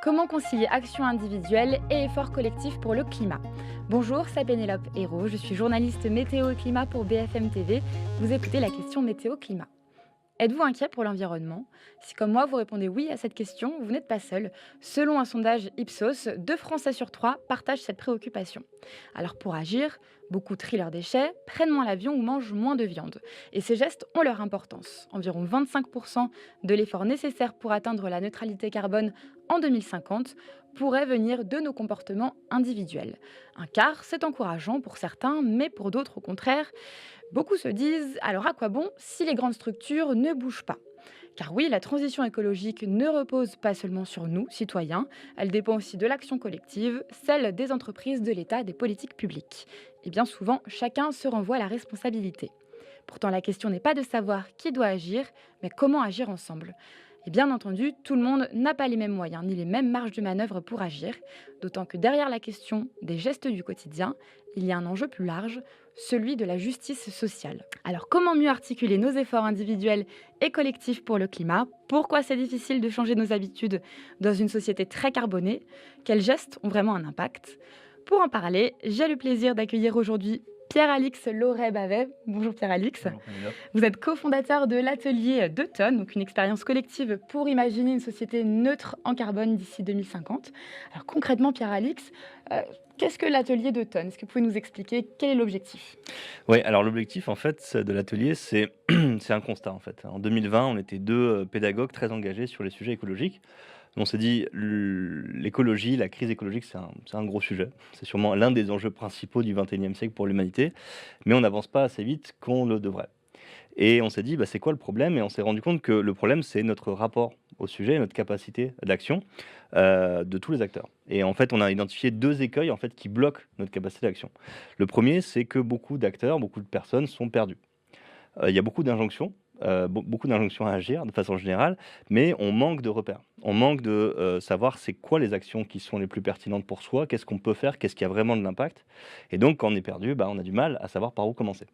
Comment concilier action individuelle et effort collectif pour le climat? Bonjour, c'est Pénélope Hérault, je suis journaliste météo et climat pour BFM TV. Vous écoutez la question météo-climat. Êtes-vous inquiet pour l'environnement? Si comme moi vous répondez oui à cette question, vous n'êtes pas seul. Selon un sondage Ipsos, 2 Français sur 3 partagent cette préoccupation. Alors pour agir, beaucoup trient leurs déchets, prennent moins l'avion ou mangent moins de viande. Et ces gestes ont leur importance. Environ 25% de l'effort nécessaire pour atteindre la neutralité carbone en 2050 pourrait venir de nos comportements individuels. Un quart, c'est encourageant pour certains, mais pour d'autres au contraire, beaucoup se disent alors à quoi bon si les grandes structures ne bougent pas? Car oui, la transition écologique ne repose pas seulement sur nous, citoyens, elle dépend aussi de l'action collective, celle des entreprises, de l'État, des politiques publiques. Et bien souvent, chacun se renvoie la responsabilité. Pourtant, la question n'est pas de savoir qui doit agir, mais comment agir ensemble. Et bien entendu, tout le monde n'a pas les mêmes moyens ni les mêmes marges de manœuvre pour agir, d'autant que derrière la question des gestes du quotidien, il y a un enjeu plus large, celui de la justice sociale. Alors comment mieux articuler nos efforts individuels et collectifs pour le climat? Pourquoi c'est difficile de changer nos habitudes dans une société très carbonée? Quels gestes ont vraiment un impact? Pour en parler, j'ai le plaisir d'accueillir aujourd'hui Pierre-Alix Laurey-Bavet. Bonjour Pierre-Alix. Bonjour Pénélope. Vous êtes cofondateur de l'atelier 2 tonnes, donc une expérience collective pour imaginer une société neutre en carbone d'ici 2050. Alors concrètement, Pierre-Alix, qu'est-ce que l'atelier 2 tonnes? Est-ce que vous pouvez nous expliquer quel est l'objectif? Oui, alors l'objectif en fait de l'atelier, c'est c'est un constat en fait. En 2020, on était 2 pédagogues très engagés sur les sujets écologiques. On s'est dit l'écologie, la crise écologique, c'est un gros sujet. C'est sûrement l'un des enjeux principaux du 21e siècle pour l'humanité, mais on n'avance pas assez vite qu'on le devrait. Et on s'est dit: «Bah, c'est quoi le problème?» Et on s'est rendu compte que le problème, c'est notre rapport au sujet, notre capacité d'action, de tous les acteurs. Et en fait, on a identifié 2 écueils, en fait, qui bloquent notre capacité d'action. Le premier, c'est que beaucoup d'acteurs, beaucoup de personnes sont perdus. Il y a beaucoup d'injonctions, beaucoup d'injonctions à agir de façon générale, mais on manque de repères. On manque de, savoir c'est quoi les actions qui sont les plus pertinentes pour soi, qu'est-ce qu'on peut faire, qu'est-ce qui a vraiment de l'impact? Et donc quand on est perdu, bah, on a du mal à savoir par où commencer.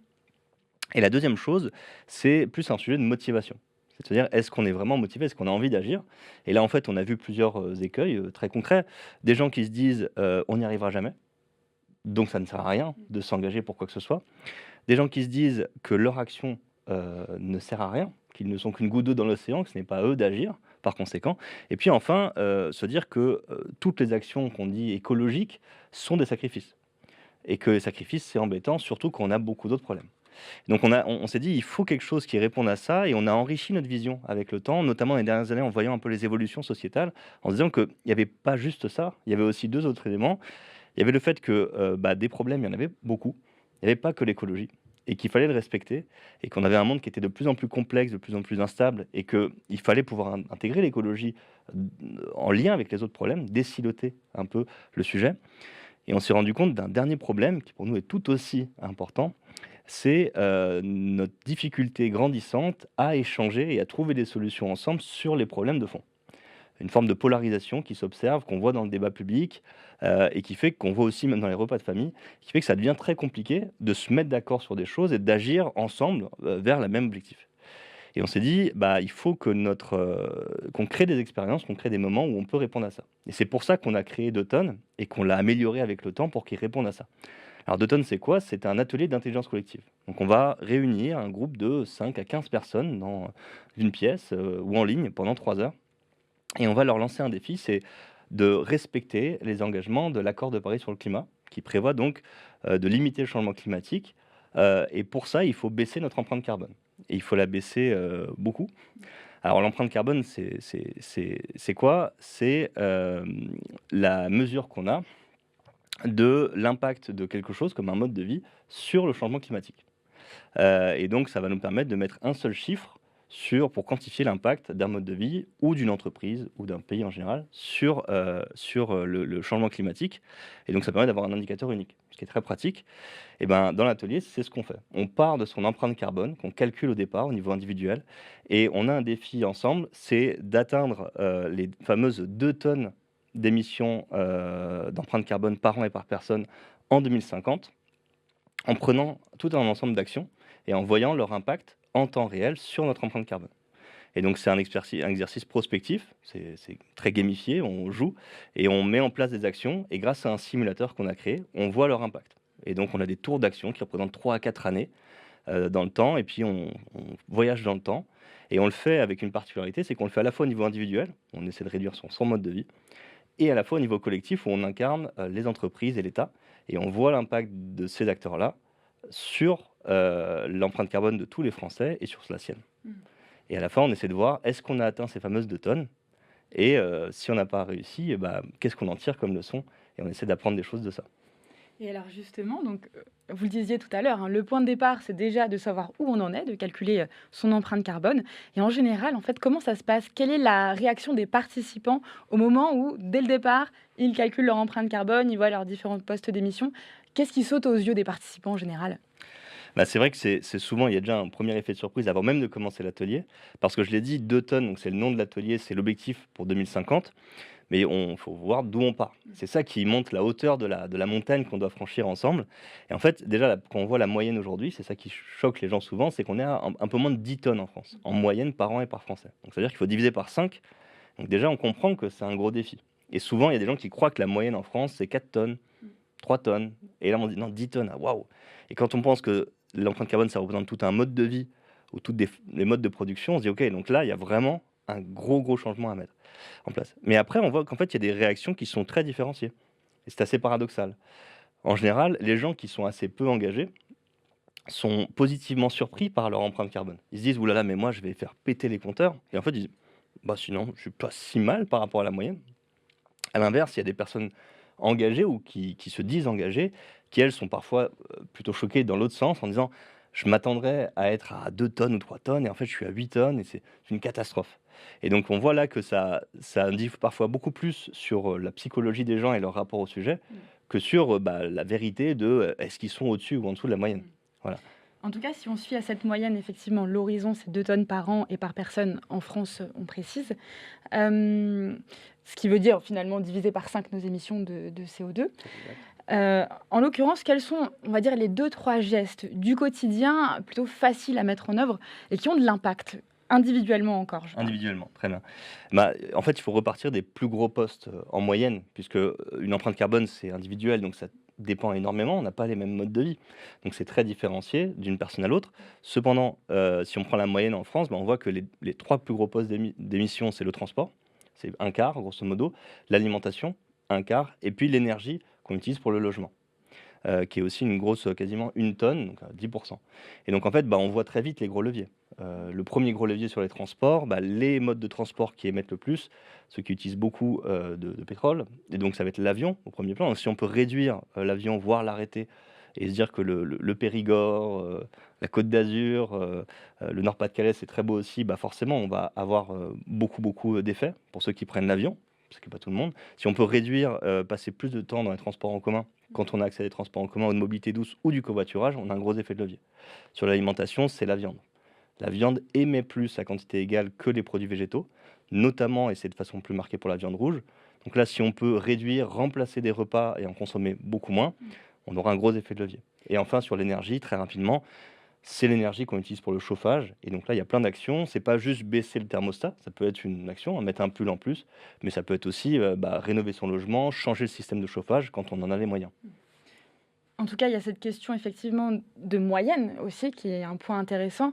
Et la deuxième chose, c'est plus un sujet de motivation. C'est-à-dire, est-ce qu'on est vraiment motivé? Est-ce qu'on a envie d'agir? Et là, en fait, on a vu plusieurs, écueils, très concrets. Des gens qui se disent, «On n'y arrivera jamais, donc ça ne sert à rien de s'engager pour quoi que ce soit». Des gens qui se disent que leur action, ne sert à rien, qu'ils ne sont qu'une goutte d'eau dans l'océan, que ce n'est pas à eux d'agir, par conséquent. Et puis enfin, se dire que, toutes les actions qu'on dit écologiques sont des sacrifices et que les sacrifices, c'est embêtant, surtout quand on a beaucoup d'autres problèmes. Donc on s'est dit: «Il faut quelque chose qui réponde à ça» et on a enrichi notre vision avec le temps, notamment les dernières années en voyant un peu les évolutions sociétales, en se disant qu'il n'y avait pas juste ça, il y avait aussi 2 autres éléments. Il y avait le fait que, bah, des problèmes, il y en avait beaucoup. Il n'y avait pas que l'écologie et qu'il fallait le respecter et qu'on avait un monde qui était de plus en plus complexe, de plus en plus instable et qu'il fallait pouvoir intégrer l'écologie, en lien avec les autres problèmes, désiloter un peu le sujet. Et on s'est rendu compte d'un dernier problème qui pour nous est tout aussi important, c'est, notre difficulté grandissante à échanger et à trouver des solutions ensemble sur les problèmes de fond. Une forme de polarisation qui s'observe, qu'on voit dans le débat public, et qui fait qu'on voit aussi même dans les repas de famille, qui fait que ça devient très compliqué de se mettre d'accord sur des choses et d'agir ensemble, vers le même objectif. Et on s'est dit: «Bah, il faut que qu'on crée des expériences, qu'on crée des moments où on peut répondre à ça». Et c'est pour ça qu'on a créé Doton et qu'on l'a amélioré avec le temps pour qu'il réponde à ça. Alors Doton, c'est quoi? C'est un atelier d'intelligence collective. Donc on va réunir un groupe de 5 à 15 personnes dans une pièce, ou en ligne pendant 3 heures et on va leur lancer un défi, c'est de respecter les engagements de l'accord de Paris sur le climat, qui prévoit donc, de limiter le changement climatique, et pour ça, il faut baisser notre empreinte carbone et il faut la baisser, beaucoup. Alors l'empreinte carbone, c'est quoi? C'est, la mesure qu'on a de l'impact de quelque chose, comme un mode de vie, sur le changement climatique. Et donc ça va nous permettre de mettre un seul chiffre pour quantifier l'impact d'un mode de vie ou d'une entreprise ou d'un pays en général sur le changement climatique et donc ça permet d'avoir un indicateur unique, ce qui est très pratique. Et ben, dans l'atelier, c'est ce qu'on fait. On part de son empreinte carbone qu'on calcule au départ au niveau individuel et on a un défi ensemble, c'est d'atteindre, les fameuses 2 tonnes d'émissions, d'empreinte carbone par an et par personne en 2050 en prenant tout un ensemble d'actions et en voyant leur impact en temps réel sur notre empreinte carbone. Et donc c'est un exercice prospectif, c'est très gamifié, on joue et on met en place des actions et grâce à un simulateur qu'on a créé, on voit leur impact. Et donc on a des tours d'action qui représentent 3 à 4 années, dans le temps et puis on voyage dans le temps et on le fait avec une particularité, c'est qu'on le fait à la fois au niveau individuel, on essaie de réduire son mode de vie et à la fois au niveau collectif où on incarne, les entreprises et l'État et on voit l'impact de ces acteurs-là sur, l'empreinte carbone de tous les Français et sur la sienne. Mmh. Et à la fin, on essaie de voir, est-ce qu'on a atteint ces fameuses 2 tonnes? Et si on n'a pas réussi, et bah, qu'est-ce qu'on en tire comme leçon? Et on essaie d'apprendre des choses de ça. Et alors justement, donc, vous le disiez tout à l'heure, hein, le point de départ, c'est déjà de savoir où on en est, de calculer, son empreinte carbone et en général, en fait, comment ça se passe? Quelle est la réaction des participants au moment où, dès le départ, ils calculent leur empreinte carbone, ils voient leurs différents postes d'émission? Qu'est-ce qui saute aux yeux des participants en général? Bah, c'est vrai que c'est souvent il y a déjà un premier effet de surprise avant même de commencer l'atelier, parce que je l'ai dit, 2 tonnes, donc c'est le nom de l'atelier, c'est l'objectif pour 2050, mais on faut voir d'où on part. C'est ça qui montre la hauteur de la montagne qu'on doit franchir ensemble et en fait, déjà, la quand on voit la moyenne aujourd'hui, c'est ça qui choque les gens souvent, c'est qu'on est à un peu moins de 10 tonnes en France, en moyenne par an et par Français. Donc ça veut dire qu'il faut diviser par 5. Donc déjà, on comprend que c'est un gros défi et souvent, il y a des gens qui croient que la moyenne en France, c'est 4 tonnes, 3 tonnes et là, on dit: «Non, 10 tonnes, ah waouh!» Et quand on pense que l'empreinte carbone, ça représente tout un mode de vie ou toutes les modes de production, on se dit: «OK, donc là, il y a vraiment un gros changement à mettre en place». Mais après, on voit qu'en fait, il y a des réactions qui sont très différenciées et c'est assez paradoxal. En général, les gens qui sont assez peu engagés sont positivement surpris par leur empreinte carbone. Ils se disent: «Ouh là là, mais moi, je vais faire péter les compteurs» et en fait, ils disent: «Bah, sinon, je suis pas si mal par rapport à la moyenne». À l'inverse, il y a des personnes engagées ou qui se disent engagées, qui elles sont parfois, plutôt choquées dans l'autre sens en disant: «Je m'attendrais à être à 2 tonnes ou 3 tonnes et en fait je suis à 8 tonnes et c'est une catastrophe» et donc on voit là que ça en dit parfois beaucoup plus sur, la psychologie des gens et leur rapport au sujet, Mmh. que sur, bah, la vérité de, est-ce qu'ils sont au-dessus ou en dessous de la moyenne? Voilà. En tout cas, si on se fie à cette moyenne, effectivement, l'horizon, c'est 2 tonnes par an et par personne en France, on précise. Hem, Ce qui veut dire finalement diviser par 5 nos émissions de CO2. En l'occurrence, quels sont, on va dire, les deux trois gestes du quotidien plutôt faciles à mettre en œuvre et qui ont de l'impact, individuellement encore, je parle? Individuellement, très bien. Bah, en fait, il faut repartir des plus gros postes, en moyenne, puisque, une empreinte carbone, c'est individuel, donc ça dépend énormément. On n'a pas les mêmes modes de vie, donc c'est très différencié d'une personne à l'autre. Cependant, si on prend la moyenne en France, bah, on voit que les 3 plus gros postes d'émissions, c'est le transport, c'est un quart, grosso modo, l'alimentation, un quart, et puis l'énergie qu'on utilise pour le logement, qui est aussi une grosse, quasiment une tonne, donc à 10. Et donc en fait, bah, on voit très vite les gros leviers. Le premier gros levier sur les transports, bah, les modes de transport qui émettent le plus, ceux qui utilisent beaucoup, de pétrole et donc ça va être l'avion au premier plan. Donc si on peut réduire, l'avion, voire l'arrêter et se dire que le Périgord, la Côte d'Azur, le Nord-Pas-de-Calais, c'est très beau aussi, bah, forcément on va avoir, beaucoup d'effets pour ceux qui prennent l'avion, parce que pas tout le monde. Si on peut réduire, passer plus de temps dans les transports en commun, quand on a accès à des transports en commun ou de mobilité douce ou du covoiturage, on a un gros effet de levier. Sur l'alimentation, c'est la viande. La viande émet plus à quantité égale que les produits végétaux, notamment, et c'est de façon plus marquée pour la viande rouge. Donc là, si on peut réduire, remplacer des repas et en consommer beaucoup moins, on aura un gros effet de levier. Et enfin, sur l'énergie, très rapidement, c'est l'énergie qu'on utilise pour le chauffage. Et donc là, il y a plein d'actions. C'est pas juste baisser le thermostat, ça peut être une action, mettre un pull en plus, mais ça peut être aussi bah, rénover son logement, changer le système de chauffage quand on en a les moyens. En tout cas, il y a cette question effectivement de moyenne aussi qui est un point intéressant.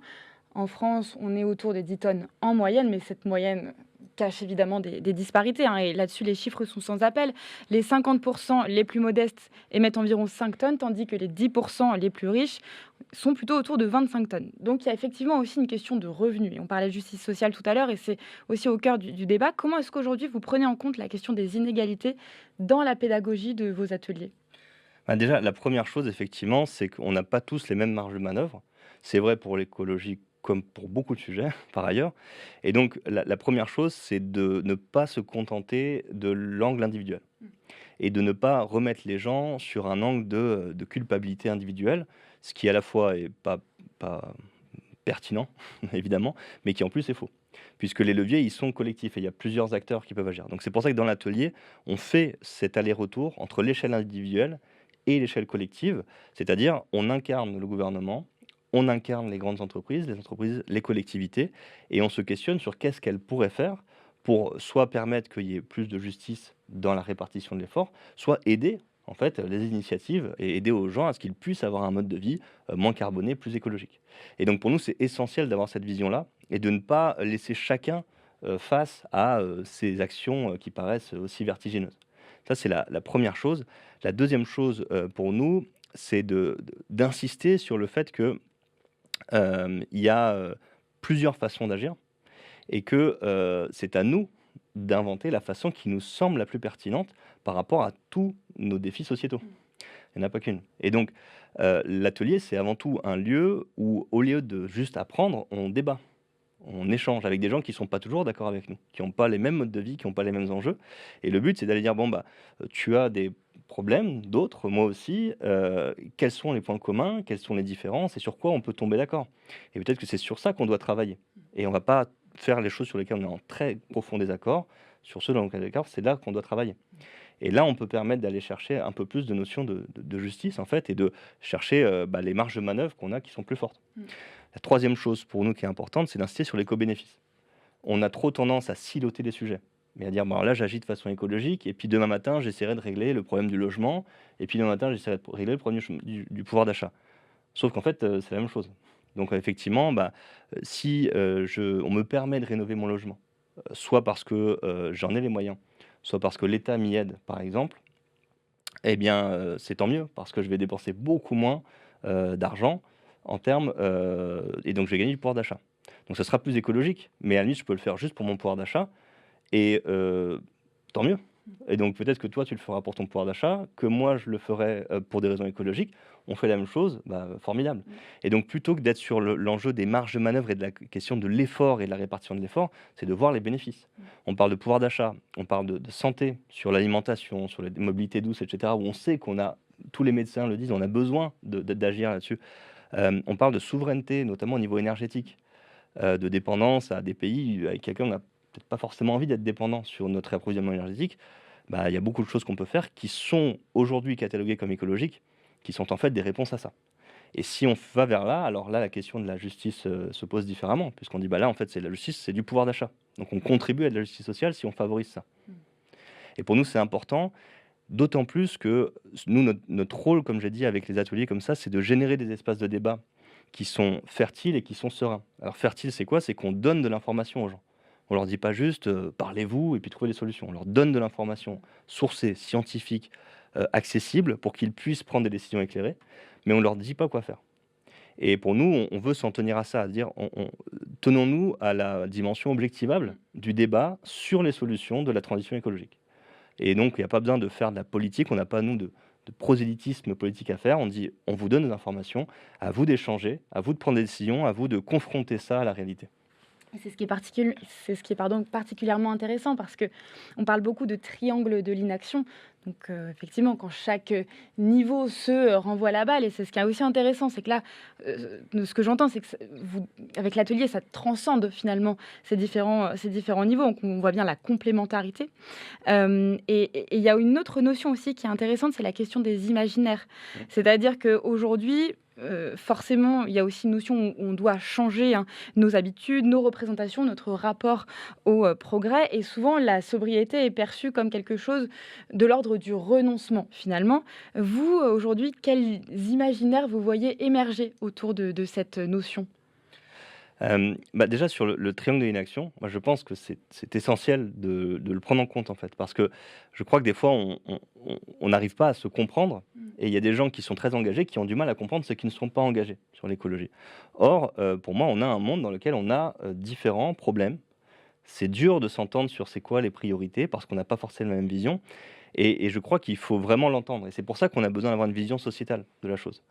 En France, on est autour des 10 tonnes en moyenne, mais cette moyenne cache évidemment des disparités, hein, et là-dessus, les chiffres sont sans appel. Les 50% les plus modestes émettent environ 5 tonnes, tandis que les 10% les plus riches sont plutôt autour de 25 tonnes. Donc il y a effectivement aussi une question de revenus. Et on parlait de justice sociale tout à l'heure, et c'est aussi au cœur du débat. Comment est-ce qu'aujourd'hui, vous prenez en compte la question des inégalités dans la pédagogie de vos ateliers? Bah, déjà, la première chose, effectivement, c'est qu'on n'a pas tous les mêmes marges de manœuvre. C'est vrai pour l'écologie comme pour beaucoup de sujets, par ailleurs. Et donc, la première chose, c'est de ne pas se contenter de l'angle individuel et de ne pas remettre les gens sur un angle de culpabilité individuelle, ce qui à la fois est pas pertinent, évidemment, mais qui en plus est faux. Puisque les leviers, ils sont collectifs et il y a plusieurs acteurs qui peuvent agir. Donc c'est pour ça que dans l'atelier, on fait cet aller-retour entre l'échelle individuelle et l'échelle collective, c'est-à-dire on incarne le gouvernement, on incarne les grandes entreprises, les collectivités, et on se questionne sur qu'est-ce qu'elles pourraient faire pour soit permettre qu'il y ait plus de justice dans la répartition de l'effort, soit aider en fait les initiatives et aider aux gens à ce qu'ils puissent avoir un mode de vie moins carboné, plus écologique. Et donc pour nous, c'est essentiel d'avoir cette vision-là et de ne pas laisser chacun face à ces actions qui paraissent aussi vertigineuses. Ça, c'est la première chose. La deuxième chose pour nous, c'est d'insister sur le fait que il y a plusieurs façons d'agir et que c'est à nous d'inventer la façon qui nous semble la plus pertinente par rapport à tous nos défis sociétaux. Il n'y en a pas qu'une. Et donc, l'atelier, c'est avant tout un lieu où, au lieu de juste apprendre, on débat. On échange avec des gens qui ne sont pas toujours d'accord avec nous, qui n'ont pas les mêmes modes de vie, qui n'ont pas les mêmes enjeux. Et le but, c'est d'aller dire, bon, bah, tu as des problèmes, d'autres, moi aussi, quels sont les points communs, quelles sont les différences et sur quoi on peut tomber d'accord. Et peut-être que c'est sur ça qu'on doit travailler. Et on ne va pas faire les choses sur lesquelles on est en très profond désaccord, sur ceux dans lesquels on est d'accord, c'est là qu'on doit travailler. Et là, on peut permettre d'aller chercher un peu plus de notions de justice, en fait, et de chercher les marges de manœuvre qu'on a qui sont plus fortes. La troisième chose pour nous qui est importante, c'est d'insister sur l'éco-bénéfice. On a trop tendance à siloter les sujets, mais à dire, bon, là, j'agis de façon écologique, et puis demain matin, j'essaierai de régler le problème du logement, et puis demain matin, j'essaierai de régler le problème du pouvoir d'achat. Sauf qu'en fait, c'est la même chose. Donc effectivement, si on me permet de rénover mon logement, soit parce que j'en ai les moyens, soit parce que l'État m'y aide, par exemple, eh bien, c'est tant mieux, parce que je vais dépenser beaucoup moins d'argent en termes, et donc je vais gagner du pouvoir d'achat. Donc ça sera plus écologique, mais à la limite, je peux le faire juste pour mon pouvoir d'achat, et tant mieux. Et donc peut-être que toi, tu le feras pour ton pouvoir d'achat, que moi, je le ferai pour des raisons écologiques. On fait la même chose, formidable. Et donc plutôt que d'être sur l'enjeu des marges de manœuvre et de la question de l'effort et de la répartition de l'effort, c'est de voir les bénéfices. On parle de pouvoir d'achat, on parle de santé, sur l'alimentation, sur la mobilité douce, etc., où on sait qu'on a, tous les médecins le disent, on a besoin d'agir là-dessus. On parle de souveraineté, notamment au niveau énergétique, de dépendance à des pays avec lesquels on n'a peut-être pas forcément envie d'être dépendant sur notre approvisionnement énergétique. Il y a beaucoup de choses qu'on peut faire qui sont aujourd'hui cataloguées comme écologiques, qui sont en fait des réponses à ça. Et si on va vers là, alors là, la question de la justice se pose différemment, puisqu'on dit, là, en fait, c'est la justice, c'est du pouvoir d'achat. Donc on contribue à de la justice sociale si on favorise ça. Et pour nous, c'est important, d'autant plus que nous, notre rôle, comme j'ai dit, avec les ateliers comme ça, c'est de générer des espaces de débat qui sont fertiles et qui sont sereins. Alors fertile, c'est quoi? C'est qu'on donne de l'information aux gens. On leur dit pas juste parlez-vous et puis trouvez des solutions. On leur donne de l'information sourcée, scientifique, accessible pour qu'ils puissent prendre des décisions éclairées, mais on leur dit pas quoi faire. Et pour nous, on veut s'en tenir à ça, à dire tenons-nous à la dimension objectivable du débat sur les solutions de la transition écologique. Et donc, il n'y a pas besoin de faire de la politique, on n'a pas, nous, de prosélytisme politique à faire. On dit on vous donne des informations, à vous d'échanger, à vous de prendre des décisions, à vous de confronter ça à la réalité. C'est ce qui est particulièrement intéressant parce que on parle beaucoup de triangle de l'inaction. Donc effectivement, quand chaque niveau se renvoie la balle, et c'est ce qui est aussi intéressant, c'est que là, ce que j'entends, c'est que avec l'atelier, ça transcende finalement ces différents niveaux. Donc on voit bien la complémentarité. Et il y a une autre notion aussi qui est intéressante, c'est la question des imaginaires. C'est-à-dire qu'aujourd'hui, forcément, il y a aussi une notion où on doit changer nos habitudes, nos représentations, notre rapport au progrès. Et souvent, la sobriété est perçue comme quelque chose de l'ordre du renoncement, finalement. Vous, aujourd'hui, quels imaginaires vous voyez émerger autour de cette notion? Déjà sur le triangle de l'inaction, moi je pense que c'est essentiel de le prendre en compte en fait, parce que je crois que des fois on n'arrive pas à se comprendre, et il y a des gens qui sont très engagés qui ont du mal à comprendre ceux qui ne sont pas engagés sur l'écologie. Or, pour moi, on a un monde dans lequel on a différents problèmes. C'est dur de s'entendre sur c'est quoi les priorités parce qu'on n'a pas forcément la même vision. Et je crois qu'il faut vraiment l'entendre. Et c'est pour ça qu'on a besoin d'avoir une vision sociétale de la chose.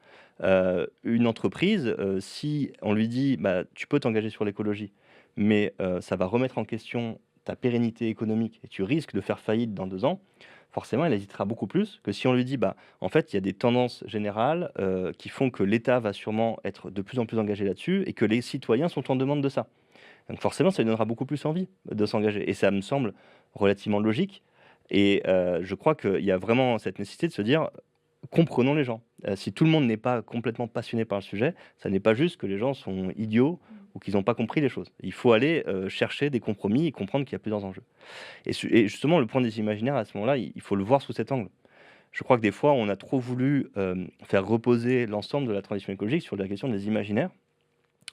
Une entreprise, si on lui dit tu peux t'engager sur l'écologie, mais ça va remettre en question ta pérennité économique et tu risques de faire faillite dans 2 ans, forcément, elle hésitera beaucoup plus que si on lui dit en fait, il y a des tendances générales qui font que l'État va sûrement être de plus en plus engagé là-dessus et que les citoyens sont en demande de ça. Donc forcément, ça lui donnera beaucoup plus envie de s'engager. Et ça me semble relativement logique. Et je crois qu'il y a vraiment cette nécessité de se dire, comprenons les gens. Si tout le monde n'est pas complètement passionné par le sujet, ça n'est pas juste que les gens sont idiots ou qu'ils n'ont pas compris les choses. Il faut aller, chercher des compromis et comprendre qu'il y a plusieurs enjeux. Et justement, le point des imaginaires, à ce moment-là, il faut le voir sous cet angle. Je crois que des fois, on a trop voulu, faire reposer l'ensemble de la transition écologique sur la question des imaginaires,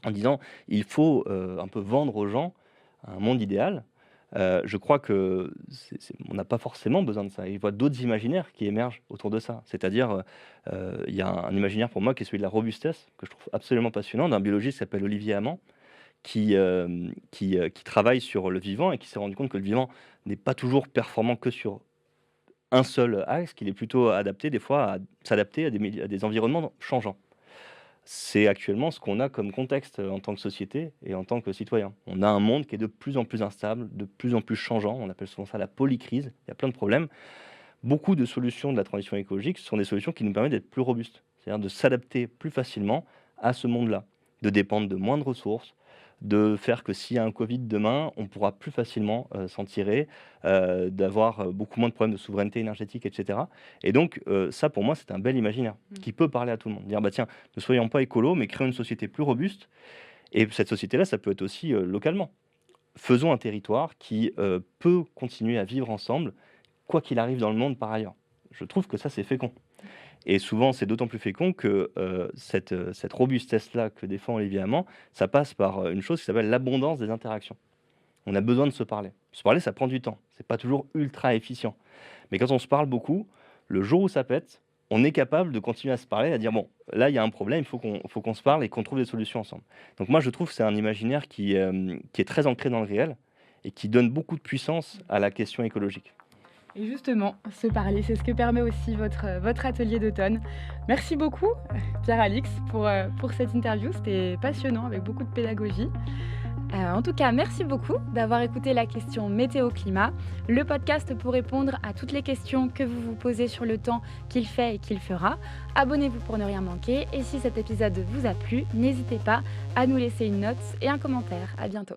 en disant: «Il faut, un peu vendre aux gens un monde idéal». Je crois que on n'a pas forcément besoin de ça. Ils voient d'autres imaginaires qui émergent autour de ça. C'est-à-dire, il y a un imaginaire pour moi qui est celui de la robustesse, que je trouve absolument passionnant, d'un biologiste qui s'appelle Olivier Hamon, qui travaille sur le vivant et qui s'est rendu compte que le vivant n'est pas toujours performant que sur un seul axe, qu'il est plutôt adapté des fois à s'adapter à des environnements changeants. C'est actuellement ce qu'on a comme contexte, en tant que société et en tant que citoyen. On a un monde qui est de plus en plus instable, de plus en plus changeant. On appelle souvent ça la polycrise. Il y a plein de problèmes. Beaucoup de solutions de la transition écologique sont des solutions qui nous permettent d'être plus robustes. C'est-à-dire de s'adapter plus facilement à ce monde-là, de dépendre de moins de ressources, de faire que s'il y a un Covid demain, on pourra plus facilement, s'en tirer, d'avoir, beaucoup moins de problèmes de souveraineté énergétique et cetera. Et donc, ça pour moi, c'est un bel imaginaire qui peut parler à tout le monde. Dire: «Bah tiens, ne soyons pas écolos, mais créons une société plus robuste». Et cette société-là, ça peut être aussi, localement. Faisons un territoire qui, peut continuer à vivre ensemble, quoi qu'il arrive dans le monde par ailleurs. Je trouve que ça, c'est fécond. Et souvent, c'est d'autant plus fécond que, cette robustesse-là que défend Olivier Hamon, ça passe par, une chose qui s'appelle l'abondance des interactions. On a besoin de se parler. Se parler, ça prend du temps. C'est pas toujours ultra efficient. Mais quand on se parle beaucoup, le jour où ça pète, on est capable de continuer à se parler, à dire: «Bon, là, il y a un problème, il faut qu'on se parle et qu'on trouve des solutions ensemble». Donc moi, je trouve que c'est un imaginaire qui est très ancré dans le réel et qui donne beaucoup de puissance à la question écologique. Et justement, se parler, c'est ce que permet aussi votre atelier d'automne. Merci beaucoup, Pierre-Alix, pour cette interview. C'était passionnant avec beaucoup de pédagogie. En tout cas, merci beaucoup d'avoir écouté la question météo-climat, le podcast pour répondre à toutes les questions que vous vous posez sur le temps qu'il fait et qu'il fera. Abonnez-vous pour ne rien manquer et si cet épisode vous a plu, n'hésitez pas à nous laisser une note et un commentaire. À bientôt.